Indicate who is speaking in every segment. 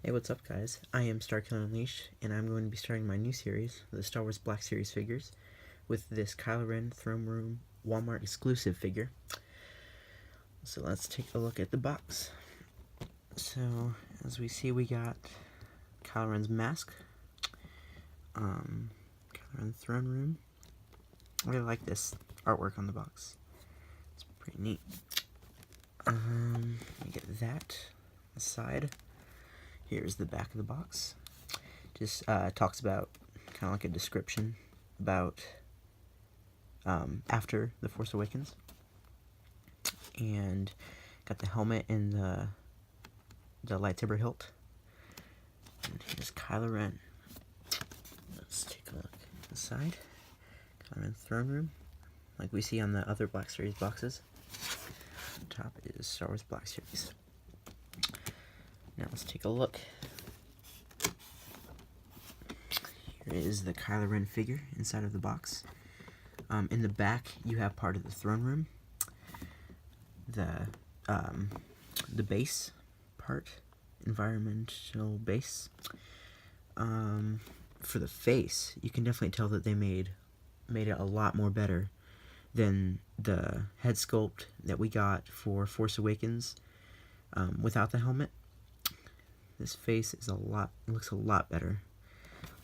Speaker 1: Hey, what's up, guys? I am Kylo Unleashed, and I'm going to be starting my new series, the Star Wars Black Series figures, with this Kylo Ren Throne Room Walmart exclusive figure. So let's take a look at the box. So, as we see, we got Kylo Ren's mask, Kylo Ren Throne Room. I really like this artwork on the box. It's pretty neat. We get that aside. Here's the back of the box. Just talks about kind of like a description about after The Force Awakens. And got the helmet and the lightsaber hilt. And here's Kylo Ren. Let's take a look inside. Kylo Ren Throne Room, like we see on the other Black Series boxes. Top is Star Wars Black Series. Now let's take a look. Here is the Kylo Ren figure inside of the box. In the back, you have part of the throne room, the base part, environmental base. For the face, you can definitely tell that they made it a lot more better than the head sculpt that we got for Force Awakens without the helmet. This face is looks a lot better,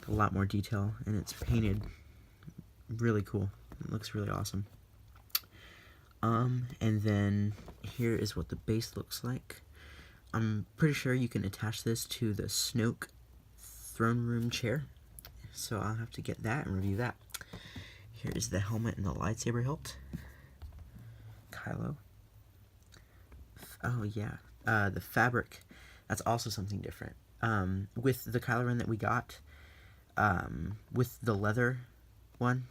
Speaker 1: a lot more detail, and it's painted really cool. It looks really awesome. And then here is what the base looks like. I'm pretty sure you can attach this to the Snoke throne room chair, so I'll have to get that and review that. Here's the helmet and the lightsaber hilt. Kylo. Oh yeah, the fabric. That's also something different. With the Kylo Ren that we got, with the leather one,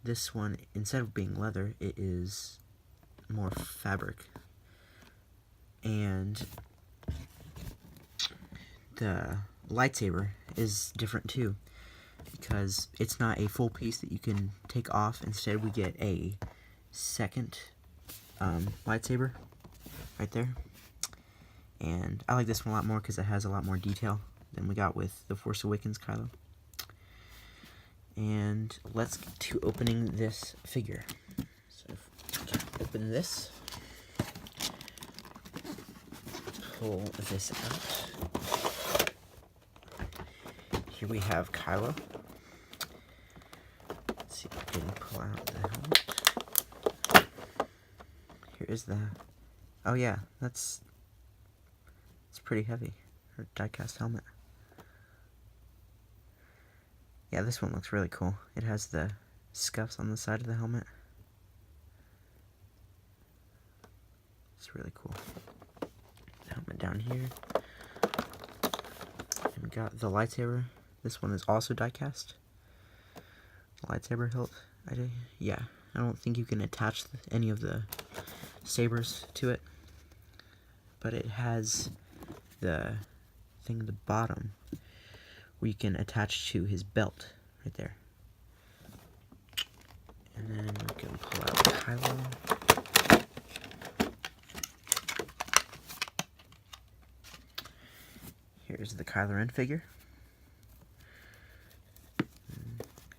Speaker 1: this one, instead of being leather, it is more fabric. And the lightsaber is different too, because it's not a full piece that you can take off. Instead, we get a second lightsaber right there. And I like this one a lot more because it has a lot more detail than we got with The Force Awakens Kylo. And let's get to opening this figure. So open this. Pull this out. Here we have Kylo. Let's see if I can pull out the helmet. Here is the... Oh yeah, it's pretty heavy. Her die-cast helmet. Yeah, this one looks really cool. It has the scuffs on the side of the helmet. It's really cool. The helmet down here. And we got the lightsaber. This one is also die-cast. Lightsaber hilt. Yeah, I don't think you can attach any of the sabers to it, but it has the thing at the bottom where you can attach to his belt right there. And then we can pull out Kylo. Here's the Kylo Ren figure.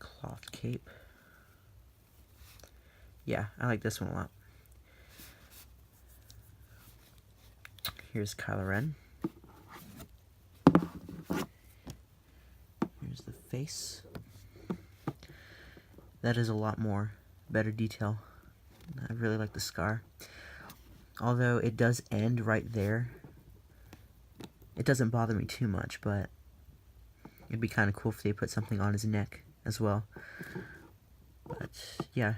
Speaker 1: Cloth cape. Yeah, I like this one a lot. Here's Kylo Ren. Here's the face. That is a lot more better detail. I really like the scar. Although it does end right there. It doesn't bother me too much, but it'd be kind of cool if they put something on his neck as well. But yeah,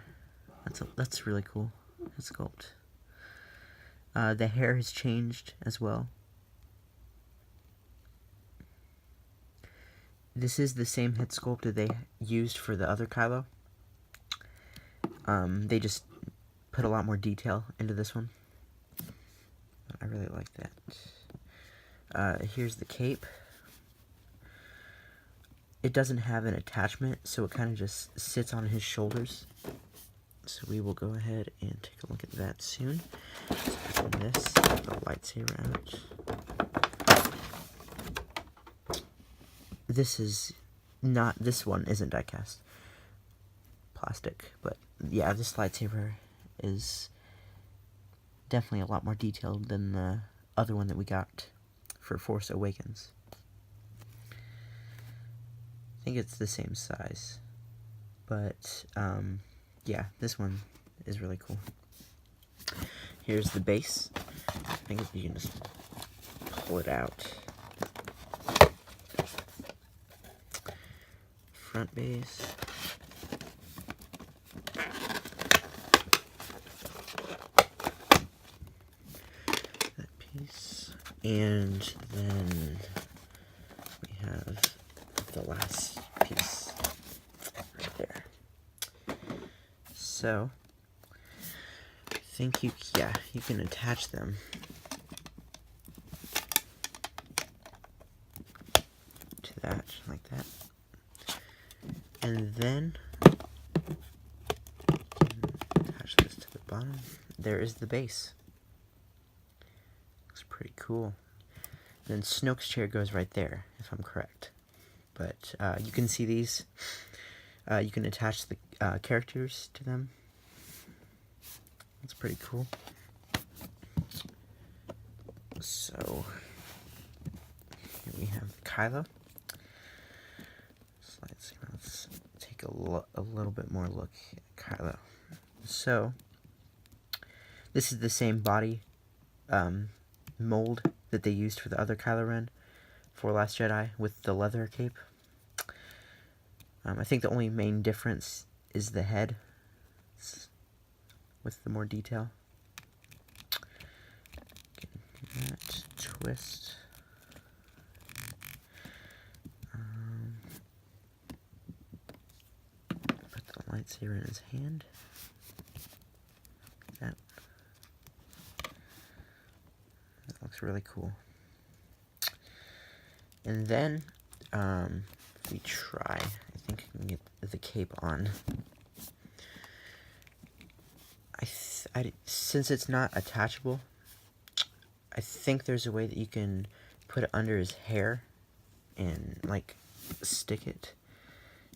Speaker 1: that's really cool. His sculpt. The hair has changed as well. This is the same head sculpt that they used for the other Kylo. They just put a lot more detail into this one. I really like that. Here's the cape. It doesn't have an attachment, so it kind of just sits on his shoulders. So we will go ahead and take a look at that soon. Open this, the lightsaber out. this is not, this one isn't die-cast plastic, but yeah, this lightsaber is definitely a lot more detailed than the other one that we got for Force Awakens. I think it's the same size, but yeah, this one is really cool. Here's the base. I think you can just pull it out. Front base. That piece. And then we have the last piece right there. So I think you can attach them to that like that, and then attach this to the bottom. There is the base. Looks pretty cool. And then Snoke's chair goes right there, if I'm correct. But you can see these. You can attach the characters to them. It's pretty cool. So here we have Kylo. Let's take a little bit more look at Kylo. So this is the same body mold that they used for the other Kylo Ren for Last Jedi with the leather cape. I think the only main difference is the head with the more detail. That twist. Put the lightsaber in his hand. Like that. That looks really cool. And then if we try, I think I can get the cape on. Since it's not attachable, I think there's a way that you can put it under his hair and like stick it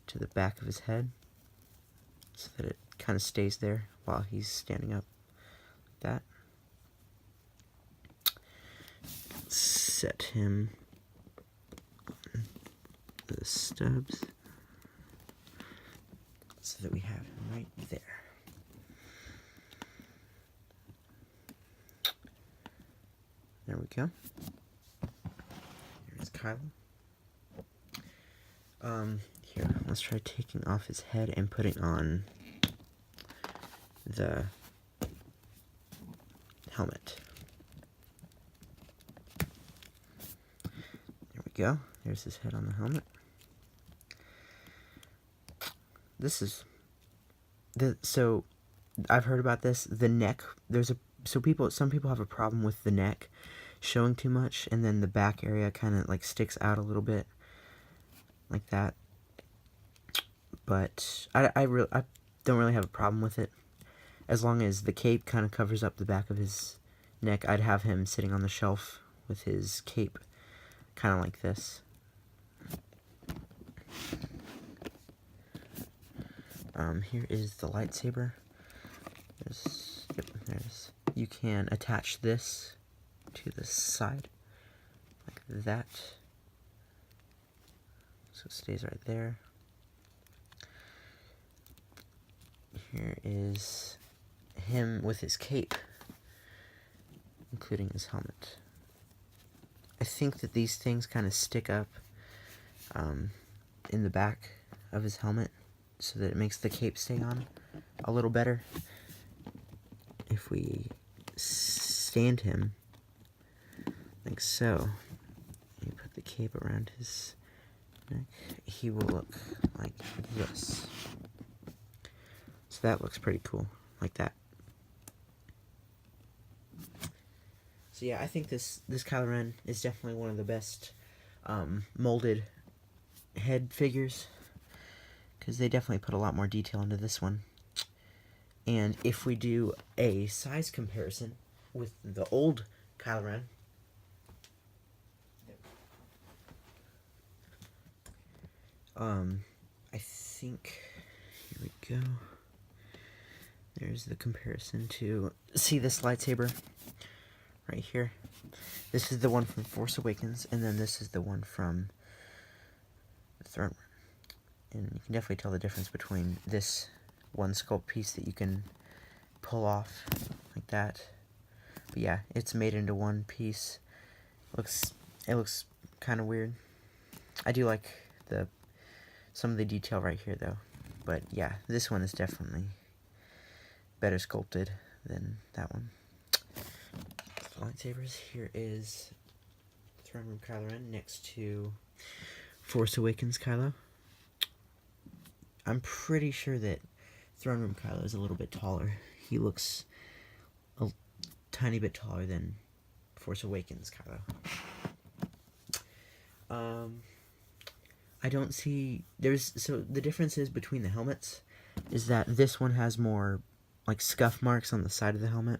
Speaker 1: to the back of his head so that it kind of stays there while he's standing up like that. Set him on the stubs so that we have him right there. There we go. Here's Kylo. Here, let's try taking off his head and putting on the helmet. There we go. There's his head on the helmet. So I've heard about this. The neck. Some people have a problem with the neck showing too much, and then the back area kind of like sticks out a little bit, like that. But I don't really have a problem with it, as long as the cape kind of covers up the back of his neck. I'd have him sitting on the shelf with his cape, kind of like this. Here is the lightsaber. You can attach this to the side, like that, so it stays right there. Here is him with his cape, including his helmet. I think that these things kind of stick up in the back of his helmet, so that it makes the cape stay on a little better. If we stand him like so, you put the cape around his neck, he will look like this. So that looks pretty cool, like that. So yeah, I think this Kylo Ren is definitely one of the best molded head figures, because they definitely put a lot more detail into this one. And if we do a size comparison with the old Kylo Ren, I think, here we go. There's the comparison to, see this lightsaber right here? This is the one from Force Awakens, and then this is the one from the Throne Room. And you can definitely tell the difference between this one sculpt piece that you can pull off like that. But yeah, it's made into one piece. It looks kind of weird. I do like some of the detail right here though. But yeah, this one is definitely better sculpted than that one. The lightsabers, here is Throne Room Kylo Ren next to Force Awakens Kylo. I'm pretty sure that Throne Room Kylo is a little bit taller. He looks a tiny bit taller than Force Awakens Kylo. I don't see, so the difference is between the helmets is that this one has more like scuff marks on the side of the helmet,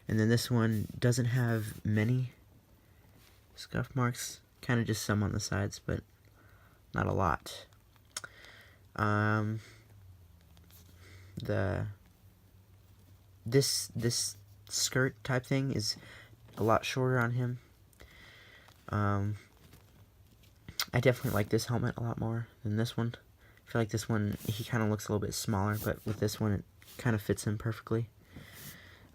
Speaker 1: and then this one doesn't have many scuff marks, kind of just some on the sides, but not a lot. This skirt type thing is a lot shorter on him. I definitely like this helmet a lot more than this one. I feel like this one, he kind of looks a little bit smaller, but with this one, it kind of fits him perfectly.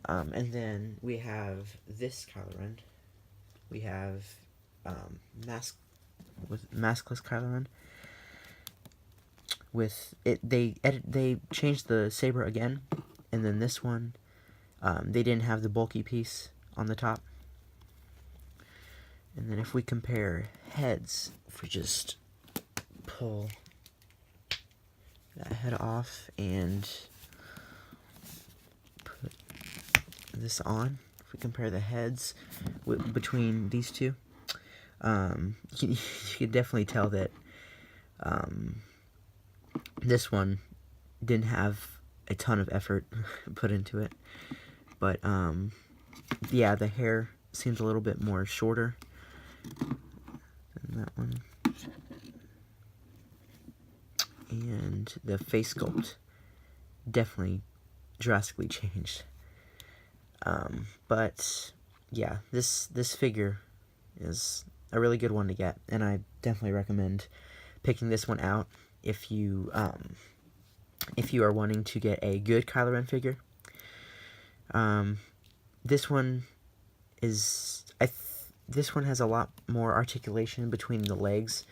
Speaker 1: And then we have this Kylo Ren. We have maskless Kylo Ren. With it, they changed the saber again, and then this one, they didn't have the bulky piece on the top. And then if we compare heads, if we just pull that head off and put this on, if we compare the heads between these two, you can definitely tell that this one didn't have a ton of effort put into it. But yeah, the hair seems a little bit more shorter than that one. And the face sculpt definitely drastically changed. But yeah, this figure is a really good one to get, and I definitely recommend picking this one out if you are wanting to get a good Kylo Ren figure. This one is this one has a lot more articulation between the legs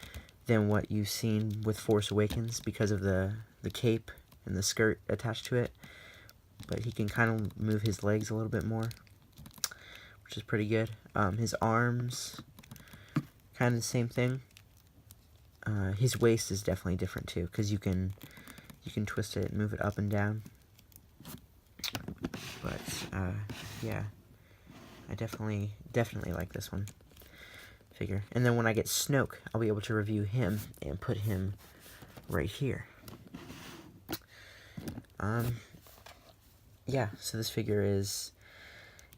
Speaker 1: than what you've seen with Force Awakens because of the cape and the skirt attached to it. But he can kind of move his legs a little bit more, which is pretty good. His arms, kind of the same thing. His waist is definitely different too, because you can twist it and move it up and down. But yeah, I definitely like this one figure. And then when I get Snoke, I'll be able to review him and put him right here. Yeah, so this figure is,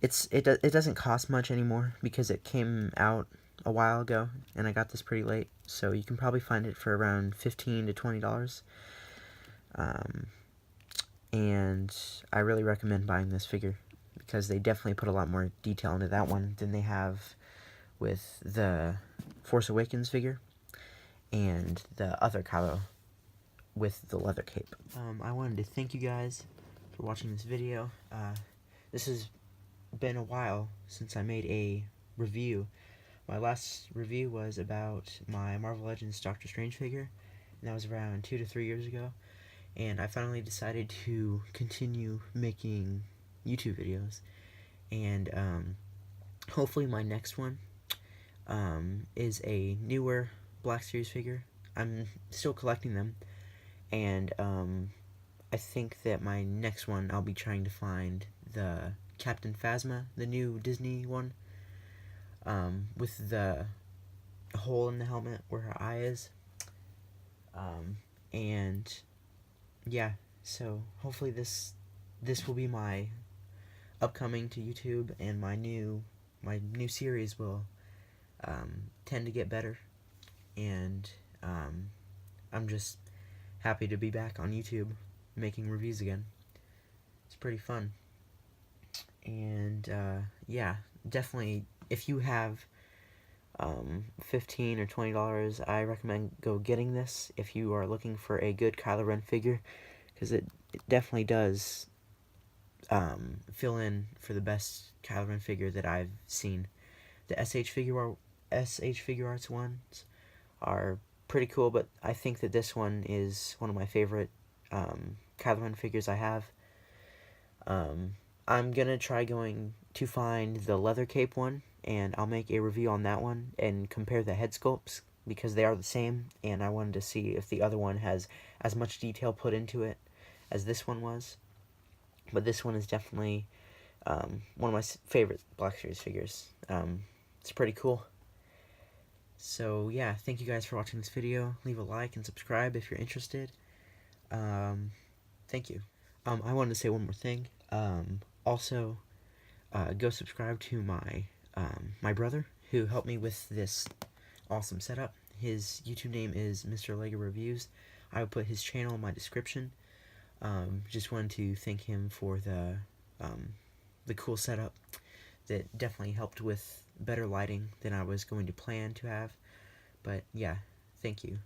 Speaker 1: it doesn't cost much anymore because it came out a while ago and I got this pretty late, so you can probably find it for around $15 to $20. And I really recommend buying this figure because they definitely put a lot more detail into that one than they have with the Force Awakens figure and the other Kylo with the leather cape. I wanted to thank you guys for watching this video. This has been a while since I made a review. My last review was about my Marvel Legends Doctor Strange figure, and that was around 2 to 3 years ago. And I finally decided to continue making YouTube videos. And hopefully my next one is a newer Black Series figure. I'm still collecting them. And I think that my next one, I'll be trying to find the Captain Phasma, the new Disney one, with the hole in the helmet where her eye is. And yeah, so hopefully this will be my upcoming to YouTube, and my new series will tend to get better, and I'm just happy to be back on YouTube making reviews again. It's pretty fun. And yeah, definitely if you have $15 or $20, I recommend go getting this if you are looking for a good Kylo Ren figure, because it definitely does fill in for the best Kylo Ren figure that I've seen. The SH figure arts ones are pretty cool, but I think that this one is one of my favorite Kylo Ren figures I have. I'm gonna try going to find the leather cape one, and I'll make a review on that one and compare the head sculpts, because they are the same, and I wanted to see if the other one has as much detail put into it as this one was. But this one is definitely one of my favorite Black Series figures. It's pretty cool. So yeah, thank you guys for watching this video. Leave a like and subscribe if you're interested. Thank you. I wanted to say one more thing. Also, go subscribe to my brother, who helped me with this awesome setup. His YouTube name is Mr. Lego Reviews. I will put his channel in my description. Just wanted to thank him for the cool setup that definitely helped with better lighting than I was going to plan to have. But yeah, thank you.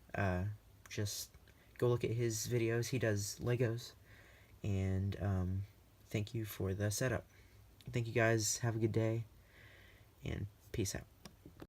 Speaker 1: Just go look at his videos. He does Legos. And thank you for the setup. Thank you guys. Have a good day. And peace out.